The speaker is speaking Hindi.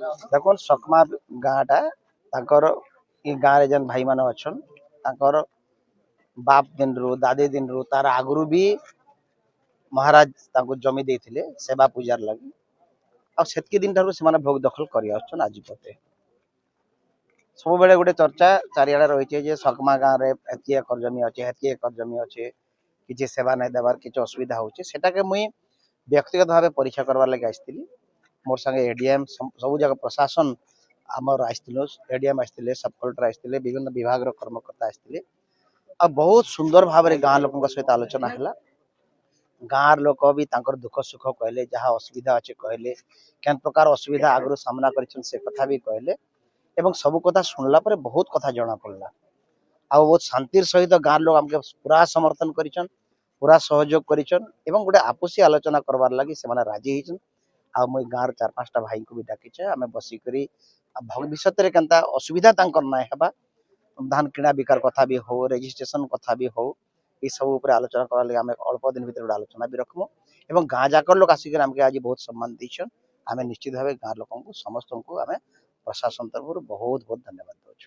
देखो सकमा गाँटा ये गाँव रे जेन भाई मान अच्छन ताकर बाप दिन रु दादी दिन रु तार आगुरु भी महाराज तांको जमी देथिले सेवा पूजार लगी आ सेतकी दिन ठारू से भोग दखल करि आछन आज पते सब बेले गोटे चर्चा चारिआडे रही जे सकमा गाँव रे एति एकर जमी अच्छे हेति एकर जमी अच्छे किसी सेवा नहीं देवार किसी असुविधा होचे सेटा के मुई व्यक्तिगत भाव परीक्षा करवार लगे आसती मोर संगे एडीएम सब जगह प्रशासन आमर आसथिलु एडीएम आसथिले सब कलेक्टर आसथिले विभिन्न विभाग रो कर्मकर्ता आसथिले आ बहुत सुंदर भाव रे गाँ लोकन सहित आलोचना हैला गाँव लोक भी तांकर दुख सुख कहले जहाँ असुविधा अच्छे कहले केन प्रकार असुविधा आगु सामना करिछन से कथा भी कहले एवं सब कथा सुनला पर बहुत कथा जना पड़ला आ बहुत शांतिर सहित गाँव लोग हमके पूरा समर्थन करिछन पूरा सहयोग करिछन एवं गोटे आपुसी आलोचना करवार लगी से माने राजी हिचन आ मुई गाँव चार पांचटा भाई को भी डाकिछे आमे बसी करी भविष्य रे केनता असुविधा तांकर नाय हेबा धान किणा बिकार कथा भी हो रजिस्ट्रेशन कथा भी हो ये सब ऊपर आलोचना करवा लगे आमे अल्प दिन भीतर आलोचना भी रखमु एवं गाँ जाकर लोग आसिक हमके आज बहुत सम्मान दैछन आमे निश्चित भाव गाँव लोक समस्त को आमे प्रशासन तरफ बहुत बहुत धन्यवाद दउछु।